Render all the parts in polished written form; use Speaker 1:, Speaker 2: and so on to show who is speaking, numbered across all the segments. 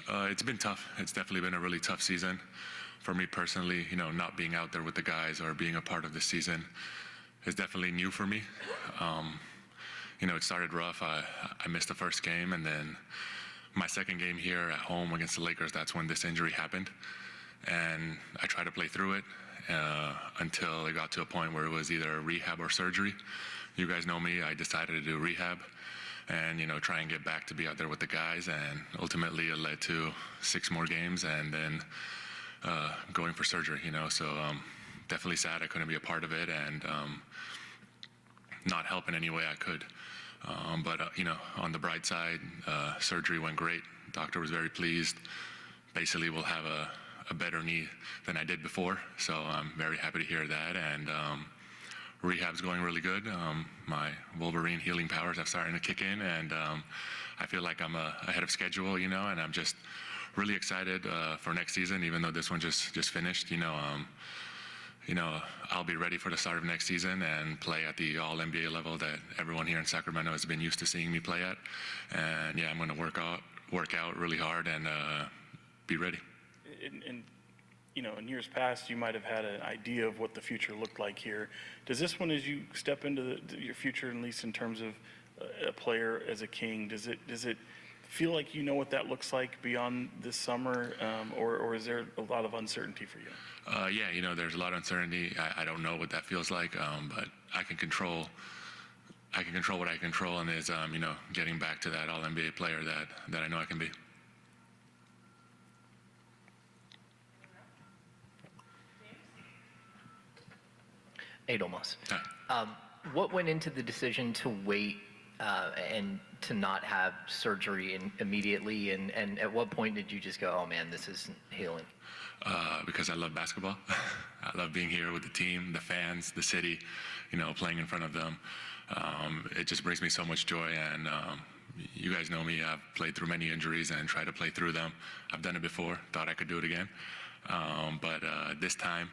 Speaker 1: It's been tough. It's definitely been a really tough season for me personally. Not being out there with the guys or being a part of this season is definitely new for me. It started rough. I missed the first game, and then my second game here at home against the Lakers, that's when this injury happened. And I tried to play through it until it got to a point where it was either rehab or surgery. You guys know me. I decided to do rehab and, try and get back to be out there with the guys. And ultimately it led to 6 more games and then going for surgery, So definitely sad I couldn't be a part of it and not help in any way I could. But on the bright side, surgery went great. Doctor was very pleased. Basically, we'll have a better knee than I did before. So I'm very happy to hear that. And rehab's going really good. My Wolverine healing powers have started to kick in, and I feel like I'm ahead of schedule, and I'm just really excited for next season, even though this one just finished. I'll be ready for the start of next season and play at the all-NBA level that everyone here in Sacramento has been used to seeing me play at. And yeah, I'm going to work out really hard and be ready.
Speaker 2: And in years past, you might have had an idea of what the future looked like here. Does this one, as you step into your future, at least in terms of a player as a King, does it feel like you know what that looks like beyond this summer, or is there a lot of uncertainty for you?
Speaker 1: Yeah, there's a lot of uncertainty. I don't know what that feels like, but I can control what I control, and is getting back to that all-NBA player that I know I can be.
Speaker 3: Hey, Domas.
Speaker 1: Hi.
Speaker 3: What went into the decision to wait and to not have surgery immediately? And at what point did you just go, oh man, this isn't healing?
Speaker 1: Because I love basketball. I love being here with the team, the fans, the city, playing in front of them. It just brings me so much joy. And you guys know me. I've played through many injuries and tried to play through them. I've done it before, thought I could do it again. But this time,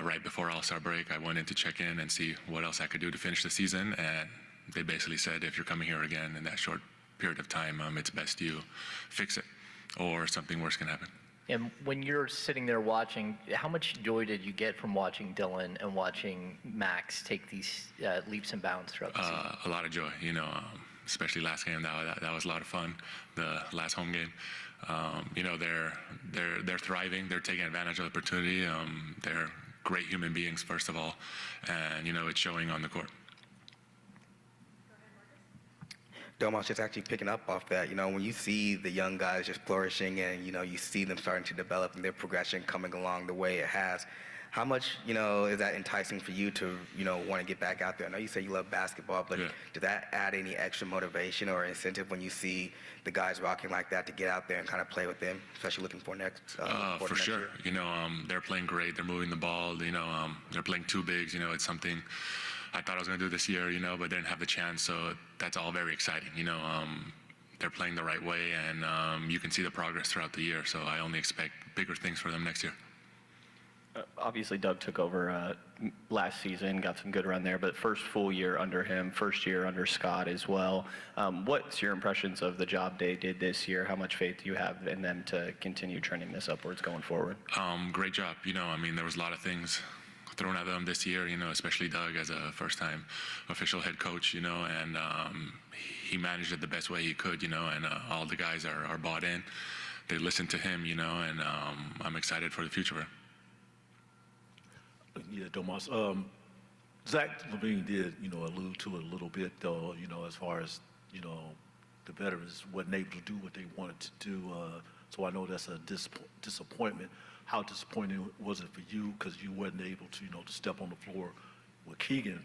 Speaker 1: right before All-Star break, I went in to check in and see what else I could do to finish the season. And they basically said, if you're coming here again in that short period of time, it's best you fix it or something worse can happen.
Speaker 3: And when you're sitting there watching, how much joy did you get from watching Dylan and watching Max take these leaps and bounds throughout the season?
Speaker 1: A lot of joy, especially last game. That was a lot of fun. The last home game, they're thriving. They're taking advantage of the opportunity. They're great human beings, first of all, and it's showing on the court.
Speaker 4: Domas, just actually picking up off that, when you see the young guys just flourishing and, you see them starting to develop and their progression coming along the way it has, how much, is that enticing for you to, want to get back out there? I know you say you love basketball, but
Speaker 1: yeah.
Speaker 4: Does that add any extra motivation or incentive when you see the guys rocking like that to get out there and kind of play with them, especially looking for next
Speaker 1: for sure. Year? They're playing great. They're moving the ball. They're playing 2 bigs. It's something I thought I was going to do this year, but didn't have the chance. So that's all very exciting. They're playing the right way, and you can see the progress throughout the year. So I only expect bigger things for them next year.
Speaker 5: Obviously, Doug took over last season, got some good run there, but first full year under him, first year under Scott as well. What's your impressions of the job they did this year? How much faith do you have in them to continue trending this upwards going forward?
Speaker 1: Great job. There was a lot of things thrown at them this year, especially Doug as a first-time official head coach, and he managed it the best way he could, and all the guys are bought in. They listen to him, and I'm excited for the future.
Speaker 6: Yeah, Domas. Zach LaVine did, allude to it a little bit, though, as far as, the veterans wasn't able to do what they wanted to do. So I know that's a disappointment. How disappointing was it for you because you wasn't able to, to step on the floor with Keegan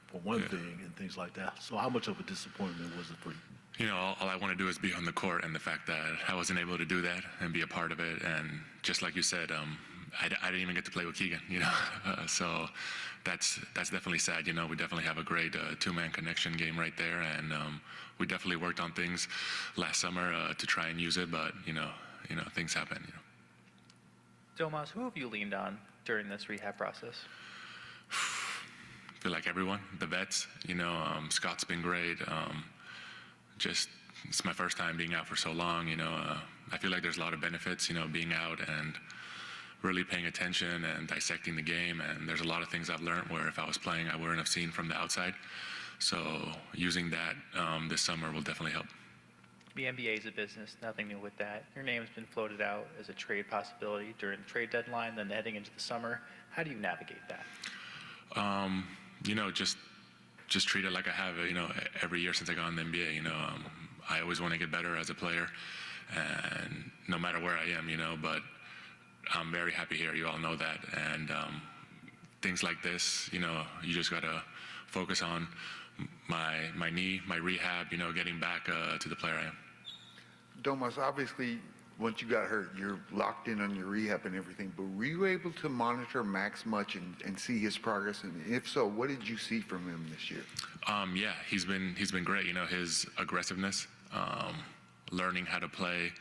Speaker 6: for one thing and things like that? So how much of a disappointment was it for you?
Speaker 1: All I want to do is be on the court, and the fact that I wasn't able to do that and be a part of it, and just like you said, I didn't even get to play with Keegan, so that's definitely sad. We definitely have a great 2-man connection game right there, and we definitely worked on things last summer to try and use it, but things happen.
Speaker 7: Domas, who have you leaned on during this rehab process?
Speaker 1: I feel like everyone, the vets. Scott's been great. It's my first time being out for so long. I feel like there's a lot of benefits, being out and really paying attention and dissecting the game. And there's a lot of things I've learned where if I was playing, I wouldn't have seen from the outside. So using that this summer will definitely help.
Speaker 7: The NBA is a business, nothing new with that. Your name's been floated out as a trade possibility during the trade deadline, then heading into the summer. How do you navigate that?
Speaker 1: Just treat it like I have, every year since I got in the NBA. I always want to get better as a player, and no matter where I am, but I'm very happy here. You all know that. And things like this, you just got to focus on my knee, my rehab, getting back to the player I am.
Speaker 8: Domas, obviously, once you got hurt, you're locked in on your rehab and everything, but were you able to monitor Max much and see his progress? And if so, what did you see from him this year?
Speaker 1: Yeah, he's been great. His aggressiveness, learning how to play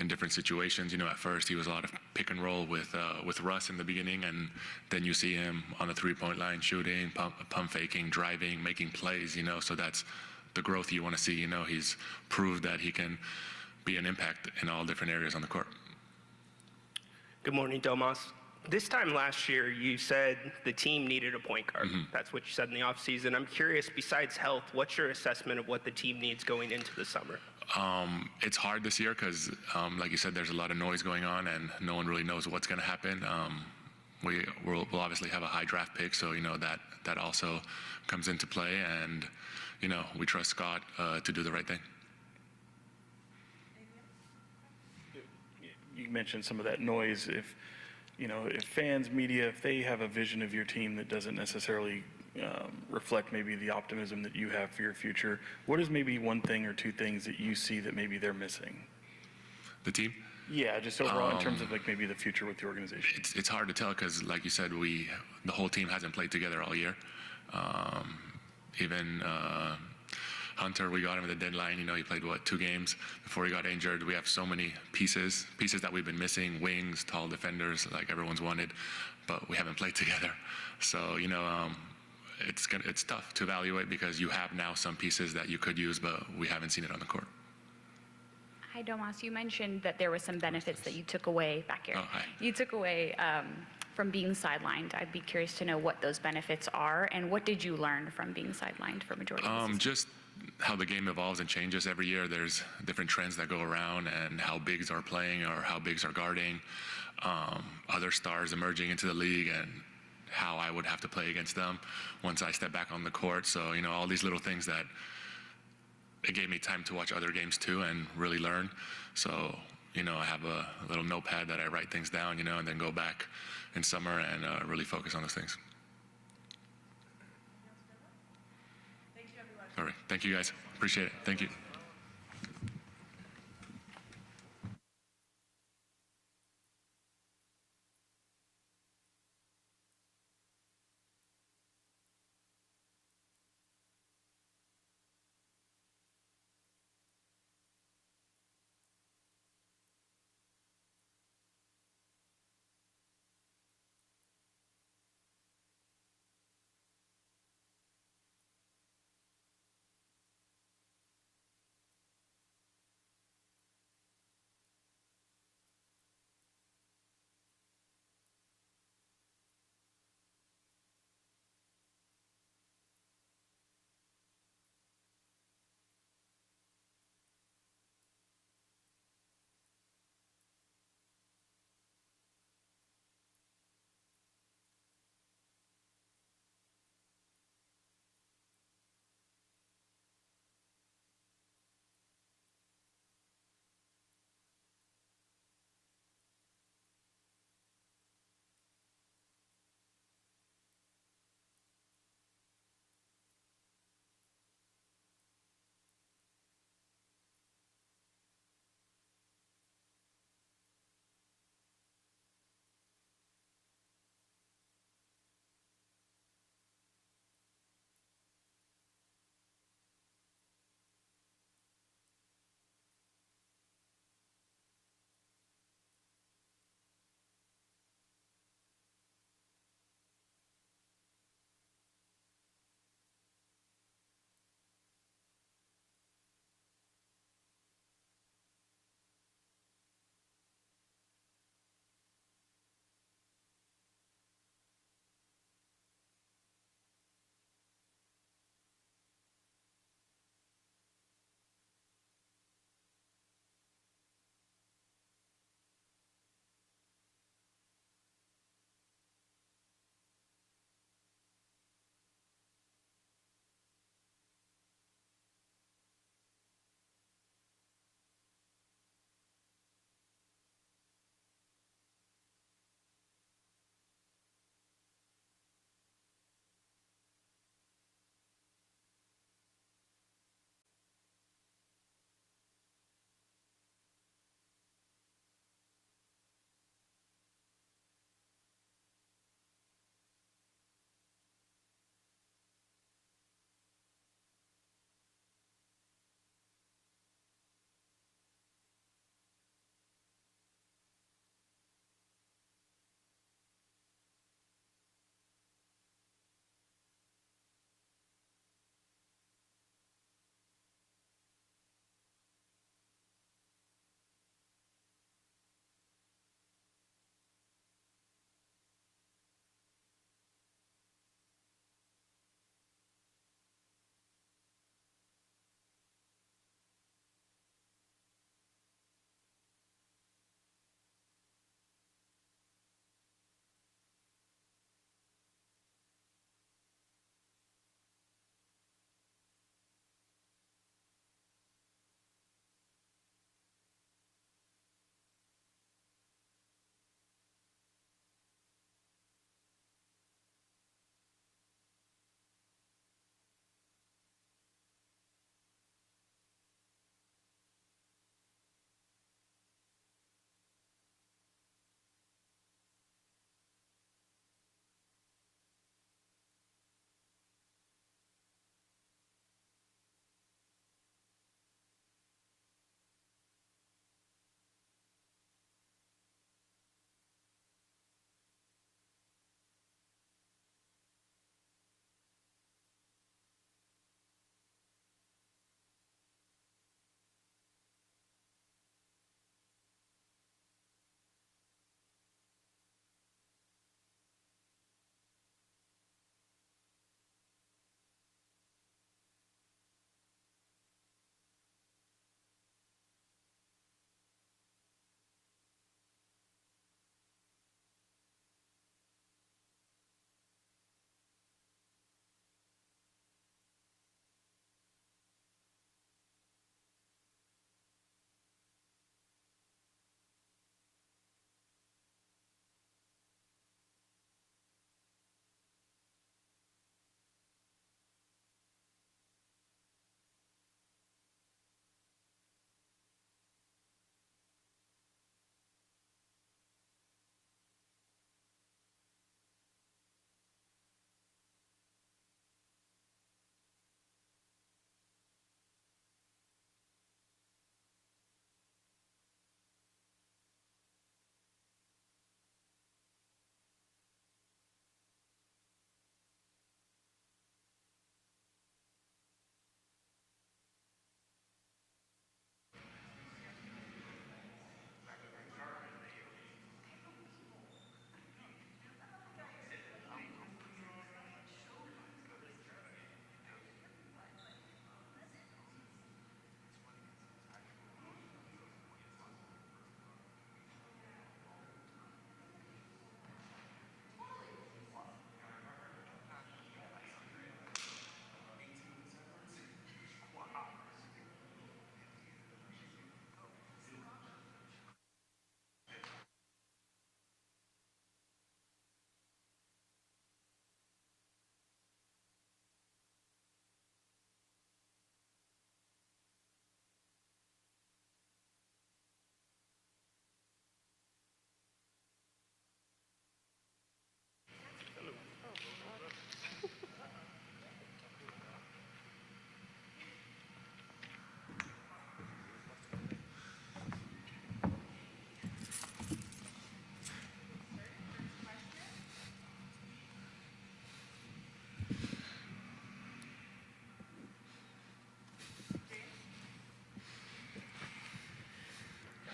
Speaker 1: in different situations. At first he was a lot of pick and roll with Russ in the beginning, and then you see him on the three-point line shooting, pump faking, driving, making plays. So that's the growth you want to see. He's proved that he can be an impact in all different areas on the court.
Speaker 9: Good morning, Domas. This time last year, you said the team needed a point guard.
Speaker 1: Mm-hmm.
Speaker 9: That's what you said in the offseason. I'm curious, besides health, what's your assessment of what the team needs going into the summer?
Speaker 1: It's hard this year because, like you said, there's a lot of noise going on and no one really knows what's going to happen. We'll obviously have a high draft pick, so that also comes into play, and we trust Scott to do the right thing.
Speaker 2: You mentioned some of that noise. If fans, media, if they have a vision of your team that doesn't necessarily reflect maybe the optimism that you have for your future, what is maybe one thing or two things that you see that maybe they're missing?
Speaker 1: The team?
Speaker 2: Yeah, just overall in terms of like maybe the future with the organization.
Speaker 1: It's hard to tell because, like you said, the whole team hasn't played together all year. Even Hunter, we got him at the deadline. He played 2 games before he got injured. We have so many pieces that we've been missing: wings, tall defenders, like everyone's wanted, but we haven't played together. So it's tough to evaluate because you have now some pieces that you could use, but we haven't seen it on the court.
Speaker 10: Hi, Domas. You mentioned that there were some benefits that you took away back here.
Speaker 1: Oh, hi.
Speaker 10: You took away from being sidelined. I'd be curious to know what those benefits are, and what did you learn from being sidelined for majority of the season?
Speaker 1: Just how the game evolves and changes every year. There's different trends that go around, and how bigs are playing or how bigs are guarding, other stars emerging into the league, and how I would have to play against them once I step back on the court. So, all these little things that it gave me time to watch other games too and really learn. So, I have a little notepad that I write things down, and then go back in summer and really focus on those things. All right. Thank you, guys. Appreciate it. Thank you.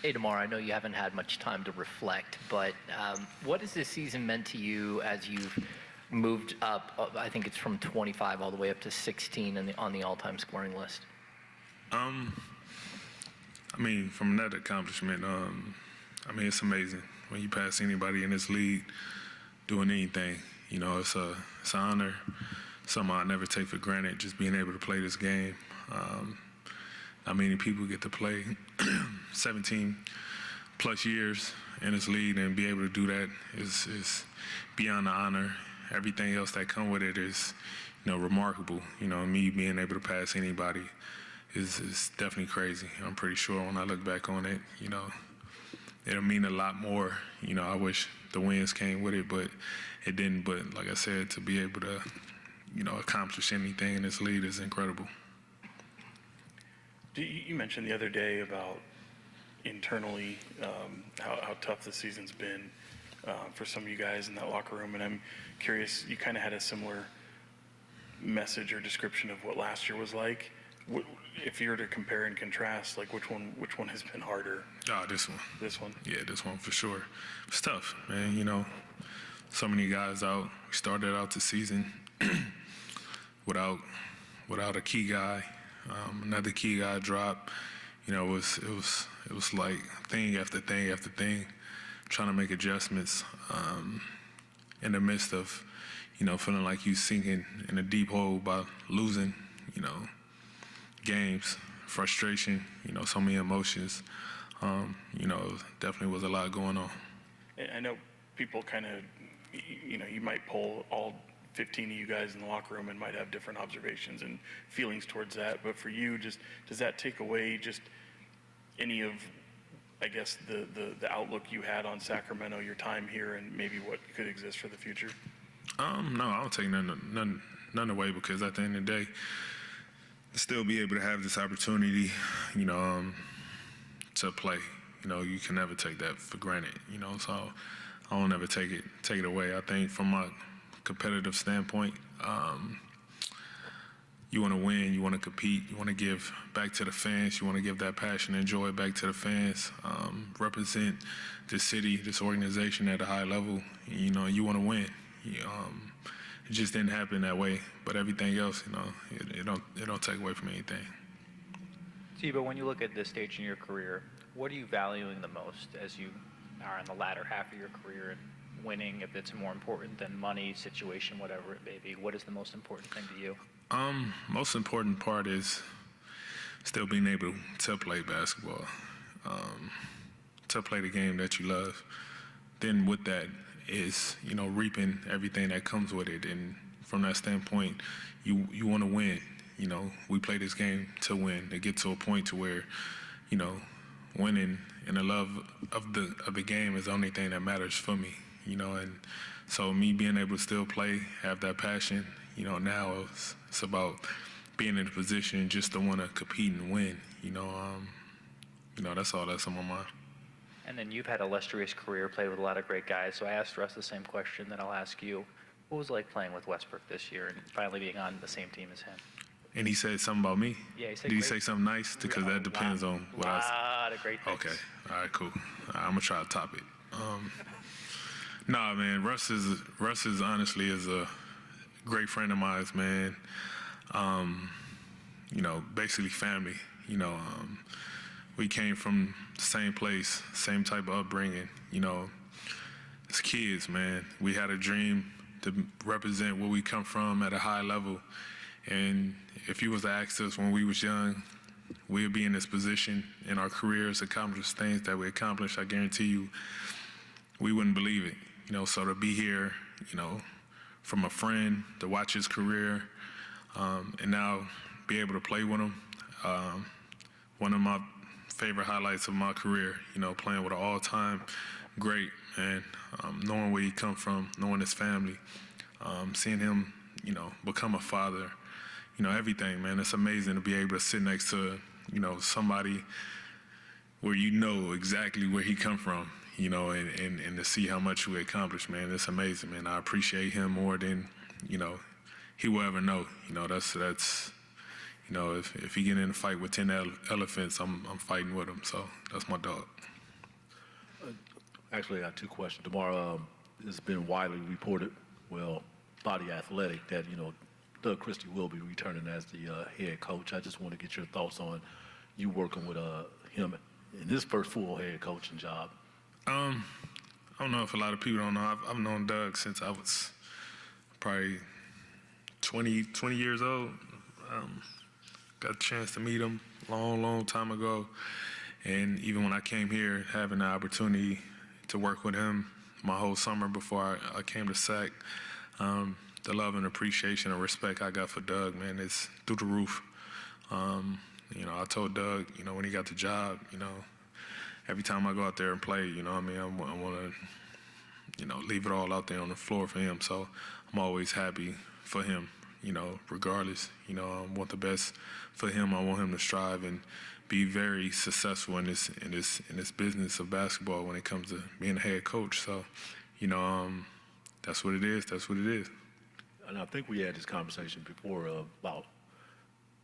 Speaker 3: Hey, Damar, I know you haven't had much time to reflect, but what has this season meant to you as you've moved up? I think it's from 25 all the way up to 16 on the all-time scoring list.
Speaker 11: I mean, from that accomplishment, I mean, it's amazing when you pass anybody in this league doing anything. You know, it's an honor, something I never take for granted, just being able to play this game. Not many people get to play 17 plus years in this league, and be able to do that is beyond the honor. Everything else that come with it is, remarkable. Me being able to pass anybody is definitely crazy. I'm pretty sure when I look back on it, it'll mean a lot more. I wish the wins came with it, but it didn't. But like I said, to be able to, accomplish anything in this league is incredible.
Speaker 2: You mentioned the other day about internally how tough the season's been for some of you guys in that locker room, and I'm curious, you kind of had a similar message or description of what last year was like. If you were to compare and contrast, like which one has been harder?
Speaker 11: This one.
Speaker 2: This one?
Speaker 11: Yeah, this one for sure. It's tough, man. So many guys out. We started out the season without a key guy. Another key guy dropped. It was like thing after thing after thing, trying to make adjustments in the midst of, feeling like you sinking in a deep hole by losing, games, frustration, so many emotions. Definitely was a lot going on.
Speaker 2: I know people kind of, you might poll all 15 of you guys in the locker room and might have different observations and feelings towards that. But for you, just does that take away just any of, I guess, the outlook you had on Sacramento, your time here, and maybe what could exist for the future?
Speaker 11: No, I don't take none away, because at the end of the day, to still be able to have this opportunity, to play, you can never take that for granted, so I don't ever take it away. I think from my competitive standpoint, you want to win, you want to compete, you want to give back to the fans, you want to give that passion and joy back to the fans, represent this city, this organization at a high level. You want to win. It just didn't happen that way, but everything else, it don't take away from anything.
Speaker 7: But when you look at this stage in your career, what are you valuing the most as you are in the latter half of your career, and winning, if it's more important than money, situation, whatever it may be? What is the most important thing to you?
Speaker 11: Most important part is still being able to play basketball, to play the game that you love. Then with that is, reaping everything that comes with it. And from that standpoint, you want to win. We play this game to win, to get to a point to where, winning and the love of the game is the only thing that matters for me, and so me being able to still play, have that passion, now it's about being in a position just to want to compete and win, that's all that's on my mind.
Speaker 7: And then you've had an illustrious career, played with a lot of great guys, so I asked Russ the same question that I'll ask you. What was it like playing with Westbrook this year and finally being on the same team as him?
Speaker 11: And he said something about me?
Speaker 7: Yeah, he said
Speaker 11: Did he
Speaker 7: great.
Speaker 11: say something nice? Because that depends on what I said.
Speaker 7: A lot of great things.
Speaker 11: Okay. All right, cool. I'm going to try to top it. Nah, man, Russ is honestly is a great friend of mine, man. Basically family. We came from the same place, same type of upbringing. As kids, man, we had a dream to represent where we come from at a high level. And if you was to ask us when we was young, we'd be in this position in our careers, accomplish things that we accomplished, I guarantee you, we wouldn't believe it. So to be here, from a friend, to watch his career, and now be able to play with him, one of my favorite highlights of my career, playing with an all-time great, man, knowing where he come from, knowing his family, seeing him, become a father, everything, man. It's amazing to be able to sit next to, somebody where exactly where he come from, and to see how much we accomplished, man. It's amazing, man. I appreciate him more than, he will ever know. That's if he get in a fight with 10 elephants, I'm fighting with him. So that's my dog.
Speaker 6: Actually, I got two questions. Tomorrow, it's been widely reported, well, Body Athletic, that, Doug Christie will be returning as the head coach. I just want to get your thoughts on you working with him in his first full head coaching job.
Speaker 11: I don't know if a lot of people don't know. I've known Doug since I was probably 20 years old. Got a chance to meet him long time ago. And even when I came here, having the opportunity to work with him my whole summer before I came to SAC, the love and appreciation and respect I got for Doug, man, is through the roof. I told Doug, when he got the job, every time I go out there and play, I want to, leave it all out there on the floor for him. So I'm always happy for him, regardless. I want the best for him. I want him to strive and be very successful in this business of basketball when it comes to being a head coach. So, that's what it is. That's what it is.
Speaker 6: And I think we had this conversation before about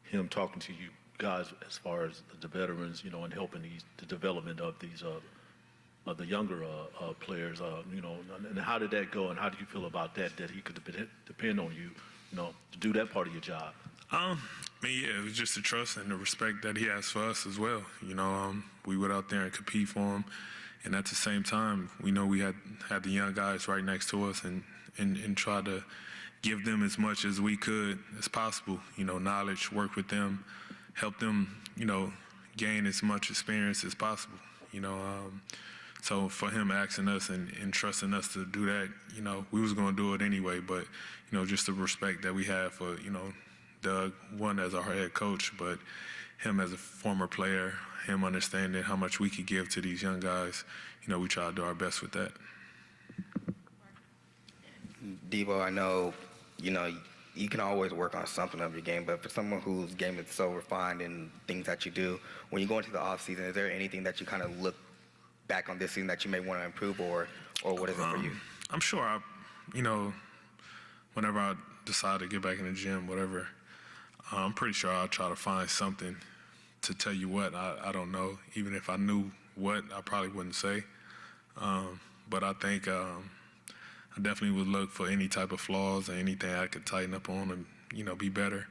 Speaker 6: him talking to you guys as far as the veterans, and helping the development of these of the younger players, and how did that go, and how do you feel about that he could depend on you, to do that part of your job?
Speaker 11: It was just the trust and the respect that he has for us as well. We went out there and compete for him, and at the same time, we know we had the young guys right next to us and try to give them as much as we could as possible. Knowledge, work with them, help them, gain as much experience as possible. So for him asking us and trusting us to do that, we was going to do it anyway. But just the respect that we have for Doug, one as our head coach, but him as a former player, him understanding how much we could give to these young guys, we try to do our best with that.
Speaker 4: Devo, I know, you can always work on something of your game, but for someone whose game is so refined in things that you do, when you go into the offseason, is there anything that you kind of look back on this season that you may want to improve, or what is it for you?
Speaker 11: I'm sure whenever I decide to get back in the gym, whatever, I'm pretty sure I'll try to find something to tell you what. I don't know. Even if I knew what, I probably wouldn't say. But I think I definitely would look for any type of flaws or anything I could tighten up on and, be better.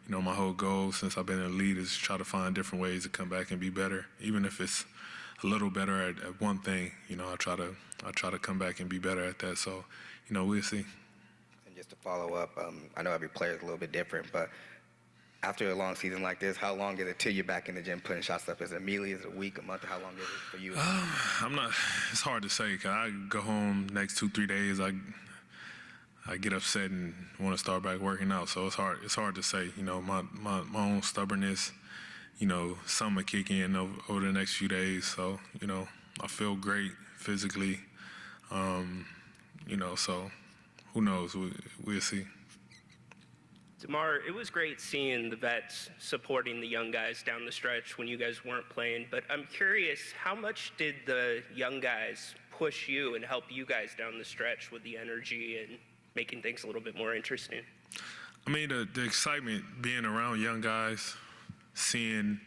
Speaker 11: My whole goal since I've been in the league is try to find different ways to come back and be better. Even if it's a little better at one thing, I try to come back and be better at that. So, we'll see.
Speaker 4: And just to follow up, I know every player is a little bit different, but after a long season like this, how long is it till you're back in the gym putting shots up? Is it immediately? Is it a week, a month? How long is it for you?
Speaker 11: It's hard to say, because I go home next 2-3 days, I get upset and want to start back working out. So it's hard to say. My own stubbornness, some will kick in over the next few days. So, I feel great physically. So who knows? We'll see.
Speaker 9: DeMar, it was great seeing the vets supporting the young guys down the stretch when you guys weren't playing, but I'm curious, how much did the young guys push you and help you guys down the stretch with the energy and making things a little bit more interesting?
Speaker 11: The excitement being around young guys, seeing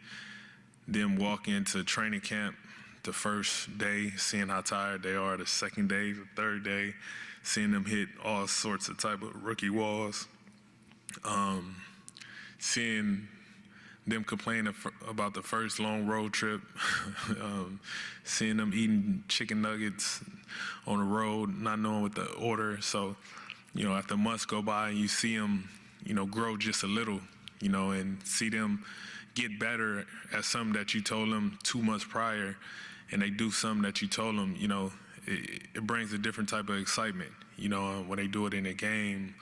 Speaker 11: them walk into training camp the first day, seeing how tired they are the second day, the third day, seeing them hit all sorts of type of rookie walls. Seeing them complain about the first long road trip, seeing them eating chicken nuggets on the road, not knowing what to order. So, after months go by and you see them, grow just a little, and see them get better at something that you told them 2 months prior, and they do something that you told them, it brings a different type of excitement, when they do it in a game,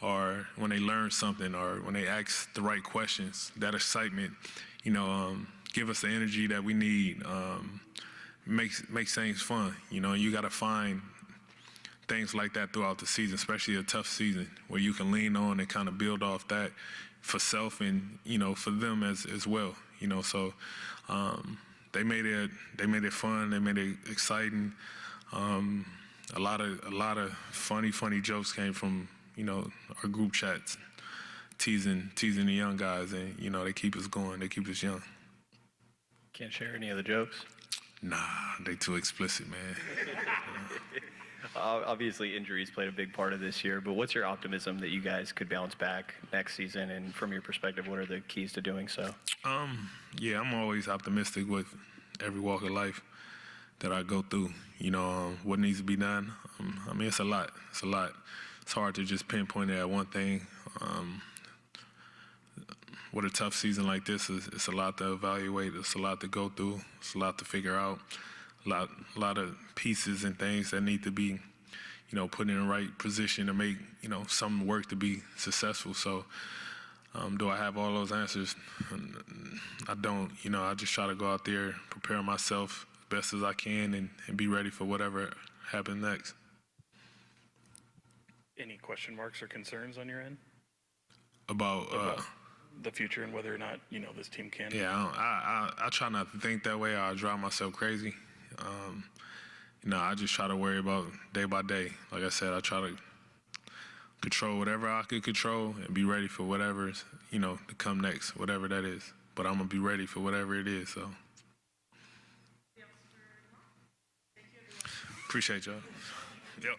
Speaker 11: or when they learn something, or when they ask the right questions. That excitement, give us the energy that we need, makes things fun. You got to find things like that throughout the season, especially a tough season, where you can lean on and kind of build off that for self and, for them as well. So they made it fun, they made it exciting. A lot of funny jokes came from, our group chats, teasing the young guys, and, they keep us going, they keep us young.
Speaker 5: Can't share any of the jokes?
Speaker 11: Nah, they too explicit, man.
Speaker 5: Obviously, injuries played a big part of this year, but what's your optimism that you guys could bounce back next season? And from your perspective, what are the keys to doing so?
Speaker 11: Yeah, I'm always optimistic with every walk of life that I go through. You know, what needs to be done. I mean, it's a lot. It's a lot. It's hard to just pinpoint it at one thing. With a tough season like this, it's a lot to evaluate. It's a lot to go through. It's a lot to figure out. A lot of pieces and things that need to be, put in the right position to make, something work to be successful. So, do I have all those answers? I don't. I just try to go out there, prepare myself as best as I can, and be ready for whatever happens next.
Speaker 2: Any question marks or concerns on your end
Speaker 11: About
Speaker 2: the future and whether or not, this team can?
Speaker 11: Yeah, I try not to think that way. I drive myself crazy. I just try to worry about day by day. Like I said, I try to control whatever I could control and be ready for whatever's, to come next, whatever that is. But I'm going to be ready for whatever it is, so. Appreciate y'all. Yep.